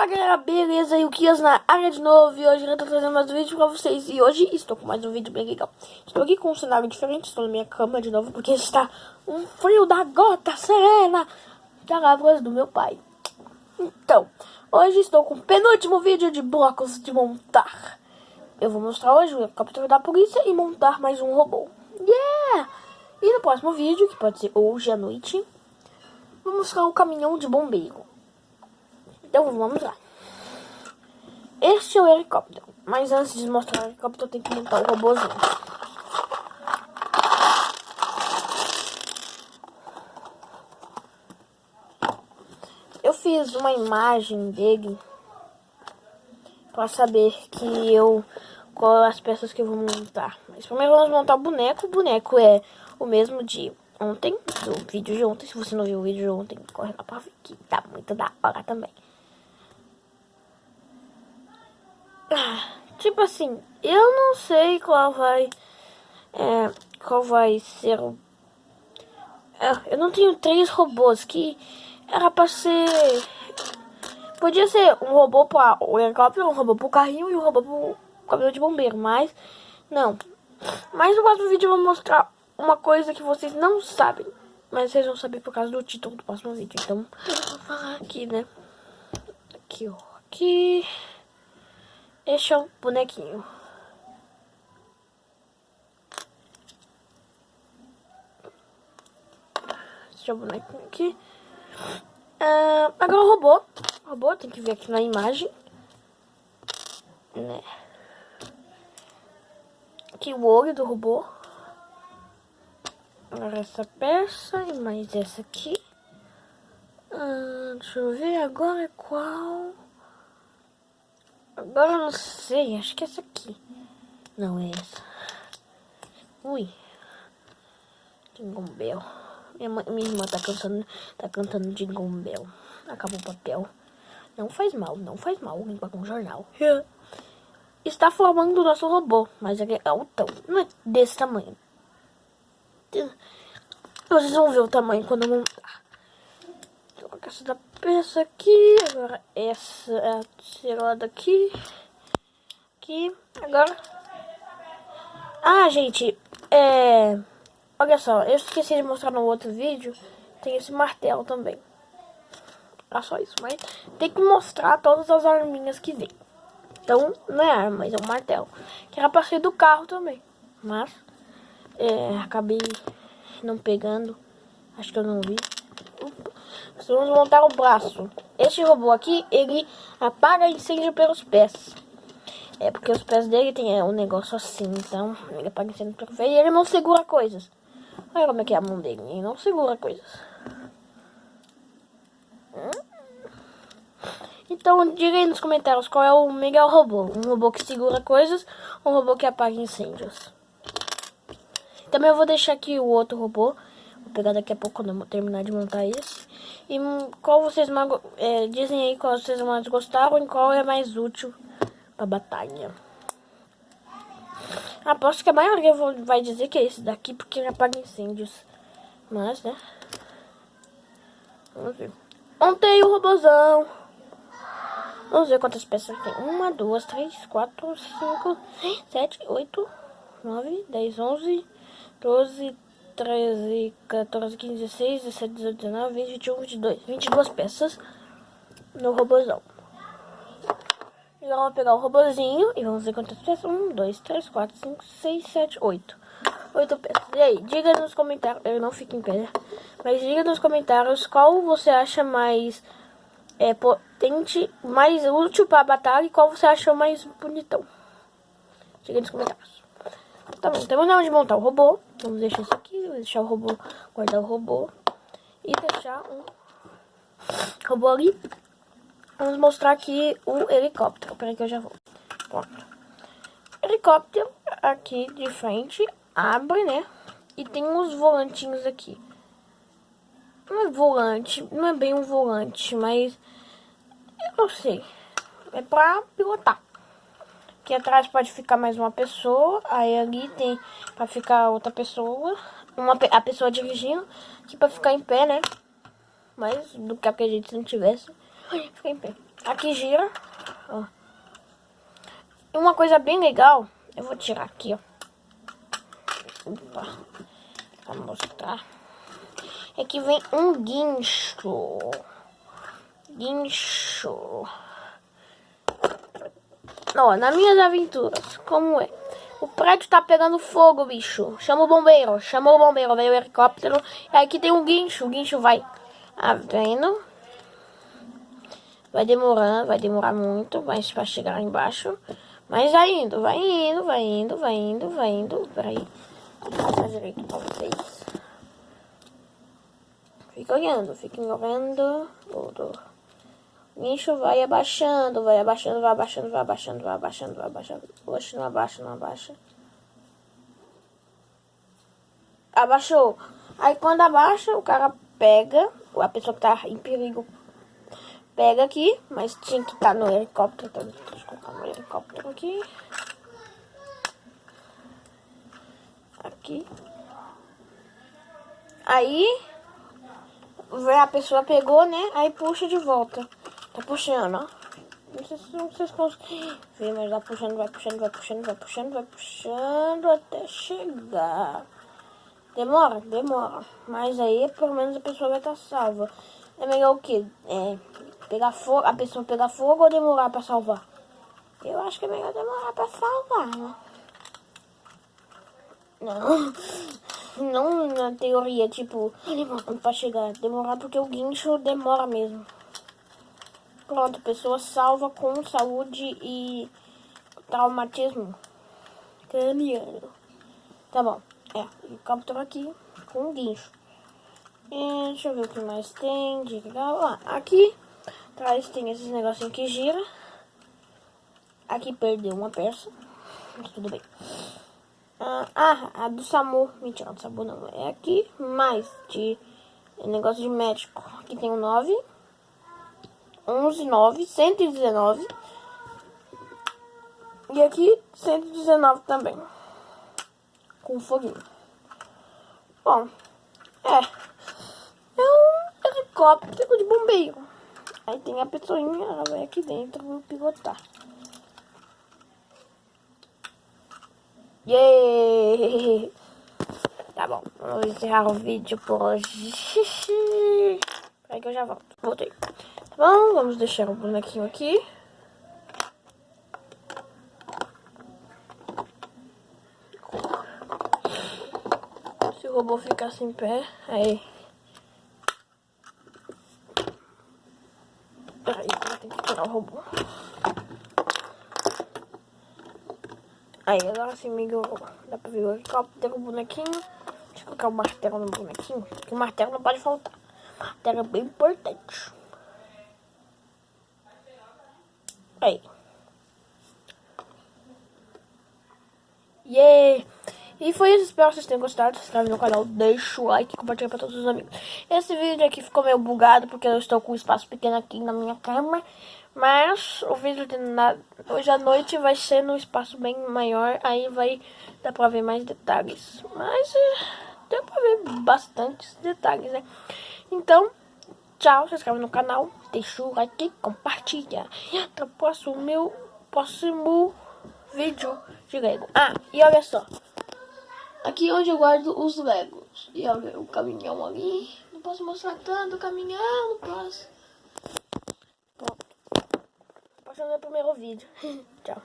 Fala galera, beleza? E o Kias na área de novo. E hoje eu tô trazendo mais um vídeo pra vocês. E hoje estou com mais um vídeo bem legal. Estou aqui com um cenário diferente. Estou na minha cama de novo porque está um frio da gota serena da lavras do meu pai. Então, hoje estou com o penúltimo vídeo de blocos de montar. Eu vou mostrar hoje o helicóptero da polícia e montar mais um robô. Yeah! E no próximo vídeo, que pode ser hoje à noite, vou mostrar o caminhão de bombeiro. Então vamos lá. Este é o helicóptero. Mas antes de mostrar o helicóptero, eu tenho que montar o robôzinho. Eu fiz uma imagem dele para saber qual as peças que eu vou montar. Mas primeiro vamos montar o boneco. O boneco é o mesmo de ontem, do vídeo de ontem. Se você não viu o vídeo de ontem, corre lá pra ver, que tá muito da hora também. Tipo assim, eu não sei qual vai ser o... Eu não tenho 3 robôs que era pra ser... Podia ser um robô para o helicóptero, um robô pro carrinho e um robô pro caminhão de bombeiro, mas não. Mas no próximo vídeo eu vou mostrar uma coisa que vocês não sabem, mas vocês vão saber por causa do título do próximo vídeo. Então, vou falar aqui, né? Aqui, ó. Aqui... Este é o bonequinho. Este é o bonequinho aqui. Agora o robô. O robô tem que ver aqui na imagem. Né? Aqui o olho do robô. Agora essa peça e mais essa aqui. Deixa eu ver agora qual... Agora eu não sei, acho que é essa aqui. Não é essa. Ui. Jingle Bell. Minha irmã tá cantando Jingle Bell. Acabou o papel. Não faz mal, limpar com jornal. Está formando o nosso robô, mas ele é altão. Não é desse tamanho. Vocês vão ver o tamanho quando eu montar. Colocar essa da peça aqui. Agora essa é a terceira daqui. Aqui. Agora. Gente. Olha só, eu esqueci de mostrar no outro vídeo. Tem esse martelo também. Só isso, mas tem que mostrar todas as arminhas que vem. Então, não é arma, mas é um martelo. Que era pra ser do carro também. Mas, acabei não pegando. Acho que eu não vi. Vamos montar o braço. Este robô aqui, ele apaga incêndio pelos pés. Porque os pés dele tem um negócio assim, então ele apaga incêndio pelos pés e ele não segura coisas. Olha como é que é a mão dele, ele não segura coisas. Então, diga aí nos comentários qual é o melhor robô. Um robô que segura coisas ou um robô que apaga incêndios. Também eu vou deixar aqui o outro robô. Vou pegar daqui a pouco quando eu terminar de montar esse. E qual vocês mais... dizem aí qual vocês mais gostaram e qual é mais útil pra batalha. Aposto que a maioria vai dizer que é esse daqui porque ele apaga incêndios. Mas, né? Vamos ver. Montei o robôzão. Vamos ver quantas peças tem. 1, 2, 3, 4, 5, 6, 7, 8, 9, 10, 11, 12, 13, 14, 15, 16, 17, 18, 19, 20, 21, 22. 22 peças no robôzão. Agora vamos pegar o robôzinho e vamos ver quantas peças. 1, 2, 3, 4, 5, 6, 7, 8. 8 peças. E aí, diga nos comentários. Eu não fico em pé, mas diga nos comentários qual você acha mais potente, mais útil para a batalha e qual você achou mais bonitão. Diga nos comentários. Tá bom, terminamos de montar o robô. Vamos deixar isso aqui, vamos deixar o robô, guardar o robô e deixar um robô ali. Vamos mostrar aqui o helicóptero. Peraí que eu já vou. Pronto. Helicóptero aqui de frente. Abre, né? E tem uns volantinhos aqui. Não é volante. Não é bem um volante, mas... Eu não sei. É pra pilotar. Aqui atrás pode ficar mais uma pessoa. Aí ali tem pra ficar outra pessoa. A pessoa dirigindo. Aqui pra ficar em pé, né? Mas do que acredito se não tivesse. Fiquei em pé. Aqui gira. Ó. E uma coisa bem legal, eu vou tirar aqui, ó. Opa. Pra mostrar. É que vem um guincho. Guincho. Ó, nas minhas aventuras, como é? O prédio tá pegando fogo, bicho. Chama o bombeiro. Chamou o bombeiro, veio o helicóptero. E aqui tem um guincho. O guincho vai vendo. Vai demorando, vai demorar muito, mas pra chegar lá embaixo. Mas vai indo, vai indo, vai indo, vai indo, vai indo. Peraí. Vou passar direito pra vocês. Fica olhando. Tudo. O guincho vai abaixando, vai abaixando, vai abaixando, vai abaixando, vai abaixando, vai abaixando. Oxe, não abaixa, não abaixa. Abaixou. Aí quando abaixa, o cara pega, a pessoa que tá em perigo pega aqui, mas tinha que estar no helicóptero, então deixa eu colocar no helicóptero aqui. Aqui. Aí, a pessoa pegou, né? Aí puxa de volta. Tá puxando, ó. Não sei se vocês conseguem ver, mas vai puxando, vai puxando, vai puxando, vai puxando, vai puxando até chegar. Demora, demora. Mas aí, pelo menos, a pessoa vai estar salva. É melhor o quê? Pegar fogo, a pessoa pegar fogo ou demorar pra salvar? Eu acho que é melhor demorar pra salvar, né? Não na teoria, tipo, pra chegar. Demorar porque o guincho demora mesmo. Pronto, a pessoa salva com saúde e traumatismo craniano. Tá bom. Helicóptero aqui com guincho. E deixa eu ver o que mais tem de legal. Aqui atrás tem esses negocinhos que gira. Aqui perdeu uma peça. Mas tudo bem. A do SAMU. Mentira, do SAMU não. É aqui. Mais de negócio de médico. Aqui tem um 9. 11, 9. 119. E aqui 119 também. Com foguinho. Bom. É um helicóptero de bombeiro. Aí tem a pessoinha, ela vai aqui dentro pilotar. Yeah! Tá bom, vamos encerrar o vídeo por hoje. Peraí que eu já volto. Voltei. Tá bom, vamos deixar o bonequinho aqui. Se o robô ficasse em pé, aí. Peraí, eu tenho que tirar o robô. Aí, agora sim, melhorou. Dá pra ver o helicóptero, o bonequinho. Deixa eu colocar o martelo no bonequinho, porque o martelo não pode faltar. O martelo é bem importante. Aí. Yeah! E foi isso, espero que vocês tenham gostado. Se inscreve no canal, deixa o like e compartilha pra todos os amigos. Esse vídeo aqui ficou meio bugado porque eu estou com um espaço pequeno aqui na minha câmera. Mas o vídeo de hoje à noite vai ser num espaço bem maior. Aí vai dar pra ver mais detalhes. Mas deu pra ver bastantes detalhes, né? Então, tchau, se inscreve no canal, deixa o like e compartilha. E até o próximo vídeo de Lego. E olha só. Aqui onde eu guardo os Legos. E olha o caminhão ali. Não posso mostrar tanto o caminhão, não posso. Pronto. Passando o primeiro vídeo. Tchau.